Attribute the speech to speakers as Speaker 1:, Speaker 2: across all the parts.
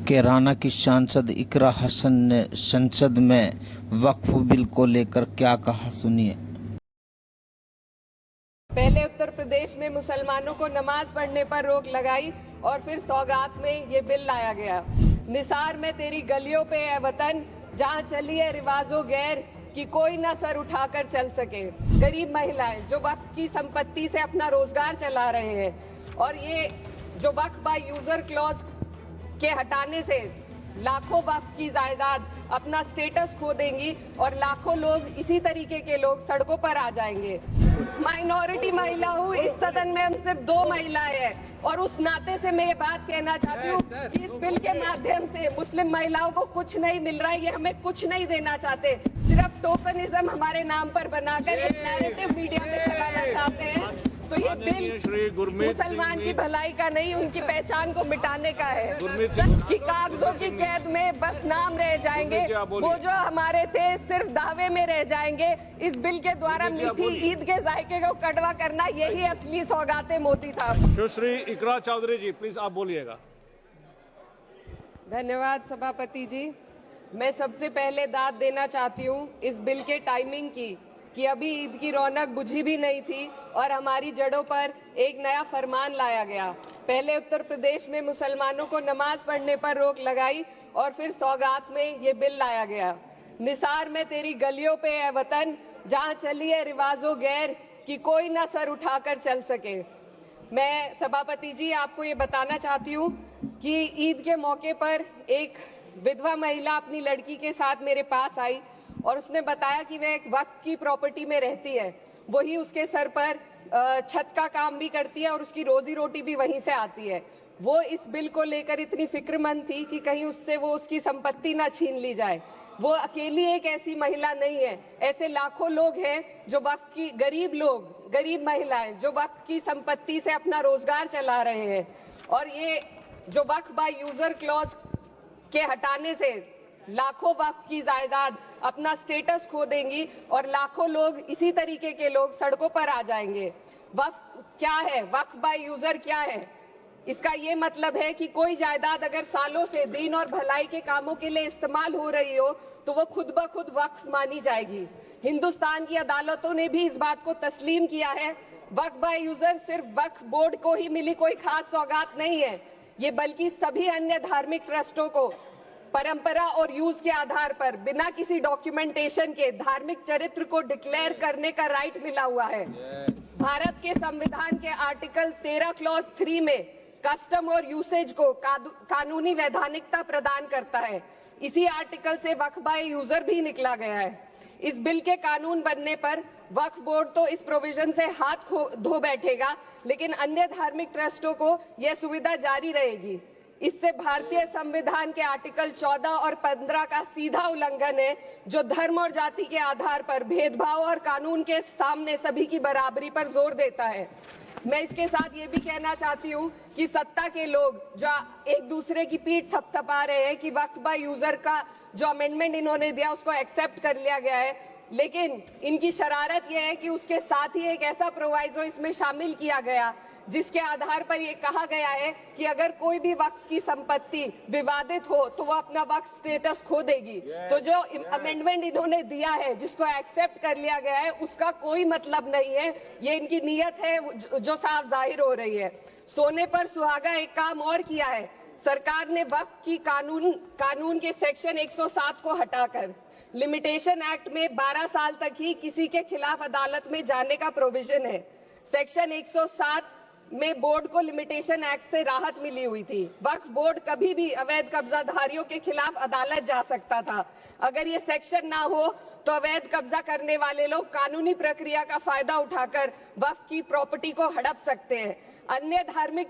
Speaker 1: कैराना की सांसद इकरा हसन ने संसद में वक्फ बिल को लेकर क्या कहा, सुनिए।
Speaker 2: पहले उत्तर प्रदेश में मुसलमानों को नमाज पढ़ने पर रोक लगाई और फिर सौगात में ये बिल लाया गया। निसार में तेरी गलियों पे है वतन, जहाँ चली है रिवाजो गैर कि कोई ना सर उठाकर चल सके। गरीब महिलाएं जो वक्फ की संपत्ति से अपना रोजगार चला रहे हैं, और ये जो वक्फ बाय यूजर क्लॉज के हटाने से लाखों वक्फ की जायदाद अपना स्टेटस खो देंगी और लाखों लोग, इसी तरीके के लोग सड़कों पर आ जाएंगे। माइनॉरिटी महिला हूँ, इस सदन में हम सिर्फ 2 महिलाएं हैं, और उस नाते से मैं ये बात कहना चाहती हूँ कि इस बिल के माध्यम से मुस्लिम महिलाओं को कुछ नहीं मिल रहा है। ये हमें कुछ नहीं देना चाहते, सिर्फ टोकनिज्म हमारे नाम पर बनाकर एक नैरेटिव मीडिया में चलाना चाहते हैं। तो ये बिल मुसलमान की भलाई का नहीं, उनकी पहचान को मिटाने का है कि कागजों की कैद में बस नाम रह जाएंगे, वो जो हमारे थे सिर्फ दावे में रह जाएंगे। इस बिल के द्वारा मीठी ईद के जायके को कड़वा करना, यही असली सौगाते मोदी था।
Speaker 3: सुश्री इकरा चौधरी जी, प्लीज आप बोलिएगा।
Speaker 2: धन्यवाद सभापति जी। मैं सबसे पहले दाद देना चाहती हूँ इस बिल के टाइमिंग की, कि अभी ईद की रौनक बुझी भी नहीं थी और हमारी जड़ों पर एक नया फरमान लाया गया। पहले उत्तर प्रदेश में मुसलमानों को नमाज पढ़ने पर रोक लगाई और फिर सौगात में ये बिल लाया गया। निसार में तेरी गलियों पे है वतन, जहाँ चली है रिवाजो गैर कि कोई ना सर उठाकर चल सके। मैं सभापति जी आपको ये बताना चाहती हूँ कि ईद के मौके पर एक विधवा महिला अपनी लड़की के साथ मेरे पास आई और उसने बताया कि वह एक वक्फ की प्रॉपर्टी में रहती है, वही उसके सर पर छत का काम भी करती है और उसकी रोजी रोटी भी वहीं से आती है। वो इस बिल को लेकर इतनी फिक्रमंद थी कि कहीं उससे वो उसकी संपत्ति ना छीन ली जाए। वो अकेली एक ऐसी महिला नहीं है, ऐसे लाखों लोग हैं जो वक्फ की, गरीब लोग, गरीब महिलाएं जो वक्फ की संपत्ति से अपना रोजगार चला रहे हैं। और ये जो वक्फ बाय यूजर क्लॉज के हटाने से लाखों वक्फ की जायदाद अपना स्टेटस खो देंगी और लाखों लोग, इसी तरीके के लोग सड़कों पर आ जाएंगे। वक्फ क्या है? वक्फ बाय यूजर क्या है? इसका ये मतलब है कि कोई जायदाद अगर सालों से दीन और भलाई के कामों के लिए इस्तेमाल हो रही हो तो वो खुद ब खुद वक्फ मानी जाएगी। हिंदुस्तान की अदालतों ने भी इस बात को तस्लीम किया है। वक्फ बाय यूजर सिर्फ वक्फ बोर्ड को ही मिली कोई खास सौगात नहीं है, ये बल्कि सभी अन्य धार्मिक ट्रस्टों को परंपरा और यूज के आधार पर बिना किसी डॉक्यूमेंटेशन के धार्मिक चरित्र को डिक्लेयर करने का राइट मिला हुआ है। भारत के संविधान के आर्टिकल 13 क्लॉज 3 में कस्टम और यूसेज को कानूनी वैधानिकता प्रदान करता है। इसी आर्टिकल से वक्फ बाय यूजर भी निकला गया है। इस बिल के कानून बनने पर वक्फ बोर्ड तो इस प्रोविजन से हाथ धो बैठेगा, लेकिन अन्य धार्मिक ट्रस्टों को यह सुविधा जारी रहेगी। इससे भारतीय संविधान के आर्टिकल 14 और 15 का सीधा उल्लंघन है, जो धर्म और जाति के आधार पर भेदभाव और कानून के सामने सभी की बराबरी पर जोर देता है। मैं इसके साथ ये भी कहना चाहती हूँ कि सत्ता के लोग जो एक दूसरे की पीठ थपथपा रहे हैं कि वक्फ बाय यूजर का जो अमेंडमेंट इन्होंने दिया उसको एक्सेप्ट कर लिया गया है, लेकिन इनकी शरारत यह है कि उसके साथ ही एक ऐसा प्रोवाइजो इसमें शामिल किया गया जिसके आधार पर यह कहा गया है कि अगर कोई भी वक्फ की संपत्ति विवादित हो तो वो अपना वक्फ स्टेटस खो देगी। तो जो अमेंडमेंट इन्होंने दिया है, जिसको एक्सेप्ट कर लिया गया है, उसका कोई मतलब नहीं है। ये इनकी नीयत है जो साफ जाहिर हो रही है। सोने पर सुहागा एक काम और किया है। सरकार ने वक्फ की कानून के सेक्शन 107 को हटाकर लिमिटेशन एक्ट में 12 साल तक ही किसी के खिलाफ अदालत में जाने का प्रोविजन है। सेक्शन 107 में बोर्ड को लिमिटेशन एक्ट से राहत मिली हुई थी। वक्फ बोर्ड कभी भी अवैध कब्जाधारियों के खिलाफ अदालत जा सकता था। अगर ये सेक्शन ना हो तो अवैध कब्जा करने वाले लोग कानूनी प्रक्रिया का फायदा उठाकर वक्फ की प्रॉपर्टी को हड़प सकते हैं। अन्य धार्मिक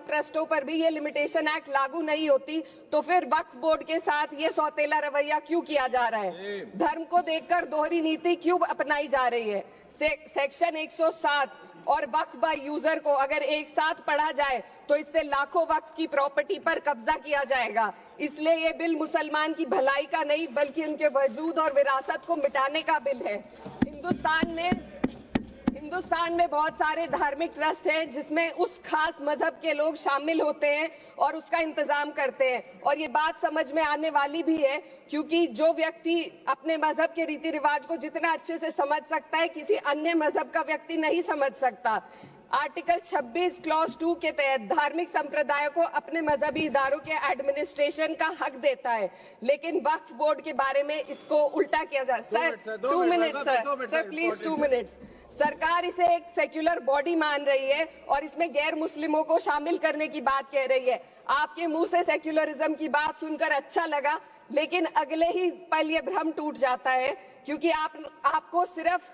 Speaker 2: ट्रस्टों पर भी ये लिमिटेशन एक्ट लागू नहीं होती, तो फिर वक्फ बोर्ड के साथ ये सौतेला रवैया क्यों किया जा रहा है? धर्म को देखकर दोहरी नीति क्यों अपनाई जा रही है? सेक्शन 107 और वक्फ बाय यूजर को अगर एक साथ पढ़ा जाए तो इससे लाखों वक्फ की प्रॉपर्टी पर कब्जा किया जाएगा। इसलिए ये बिल मुसलमान की भलाई का नहीं, बल्कि उनके वजूद और विरासत को मिटाने का बिल है। हिंदुस्तान में बहुत सारे धार्मिक ट्रस्ट हैं जिसमें उस खास मजहब के लोग शामिल होते हैं और उसका इंतजाम करते हैं। और ये बात समझ में आने वाली भी है, क्योंकि जो व्यक्ति अपने मजहब के रीति रिवाज को जितना अच्छे से समझ सकता है, किसी अन्य मजहब का व्यक्ति नहीं समझ सकता। आर्टिकल 26 क्लॉज 2 के तहत धार्मिक संप्रदाय को अपने मजहबी इदारों के एडमिनिस्ट्रेशन का हक देता है, लेकिन वक्फ बोर्ड के बारे में इसको उल्टा किया जा। Sir 2 minute sir please 2 minutes. सरकार इसे एक सेक्युलर बॉडी मान रही है और इसमें गैर मुस्लिमों को शामिल करने की बात कह रही है। आपके मुंह से सेक्युलरिज्म की बात सुनकर अच्छा लगा, लेकिन अगले ही पल ये भ्रम टूट जाता है, क्योंकि आपको सिर्फ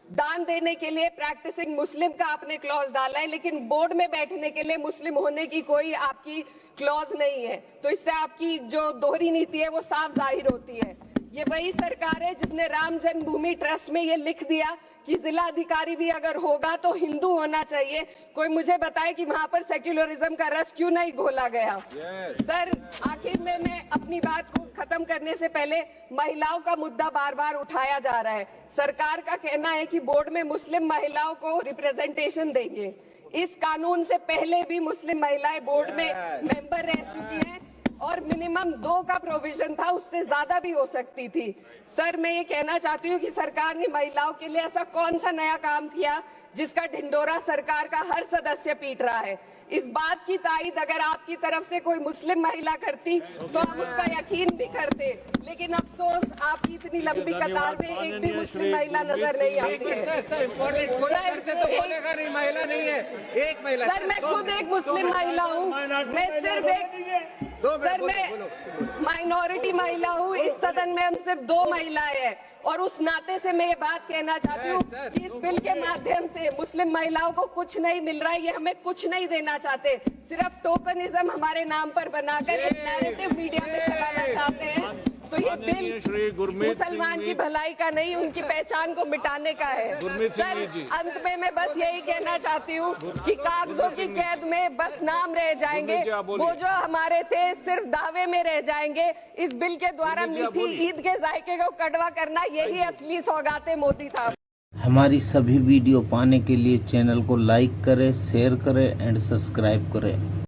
Speaker 2: दान देने के लिए प्रैक्टिसिंग मुस्लिम का आपने क्लॉज डाला है, लेकिन बोर्ड में बैठने के लिए मुस्लिम होने की कोई आपकी क्लॉज नहीं है। तो इससे आपकी जो दोहरी नीति है वो साफ जाहिर होती है। ये वही सरकार है जिसने राम जन्मभूमि ट्रस्ट में ये लिख दिया कि जिला अधिकारी भी अगर होगा तो हिंदू होना चाहिए। कोई मुझे बताए कि वहां पर सेक्युलरिज्म का रस क्यों नहीं घोला गया। सर आखिर में मैं अपनी बात को खत्म करने से पहले महिलाओं का मुद्दा बार बार उठाया जा रहा है। सरकार का कहना है कि बोर्ड में मुस्लिम महिलाओं को रिप्रेजेंटेशन देंगे। इस कानून से पहले भी मुस्लिम महिलाएं बोर्ड में मेंबर रह चुकी हैं और मिनिमम 2 का प्रोविजन था, उससे ज्यादा भी हो सकती थी। सर मैं ये कहना चाहती हूँ कि सरकार ने महिलाओं के लिए ऐसा कौन सा नया काम किया जिसका ढिंडोरा सरकार का हर सदस्य पीट रहा है। इस बात की तायीद अगर आपकी तरफ से कोई मुस्लिम महिला करती तो हम उसका यकीन भी करते, लेकिन अफसोस आपकी इतनी लंबी कतार में एक भी मुस्लिम महिला नजर नहीं आती है। सर मैं खुद एक मुस्लिम महिला हूँ, मैं सिर्फ एक माइनॉरिटी महिला हूँ। इस सदन में हम सिर्फ 2 महिलाएं हैं और उस नाते से मैं ये बात कहना चाहती हूँ कि इस बिल के माध्यम से मुस्लिम महिलाओं को कुछ नहीं मिल रहा है। ये हमें कुछ नहीं देना चाहते, सिर्फ टोकनिज्म हमारे नाम पर बनाकर एक नैरेटिव मीडिया में चलाना चाहते हैं। तो ये बिल मुसलमान की भलाई का नहीं, उनकी पहचान को मिटाने का है। सर अंत में मैं बस यही कहना चाहती हूँ कि कागजों की कैद में बस नाम रह जाएंगे, वो जो हमारे थे सिर्फ दावे में रह जाएंगे। इस बिल के द्वारा मीठी ईद के जायके को कड़वा करना यही असली सौगाते मोदी था।
Speaker 1: हमारी सभी वीडियो पाने के लिए चैनल को लाइक करें, शेयर करें एंड सब्सक्राइब करें।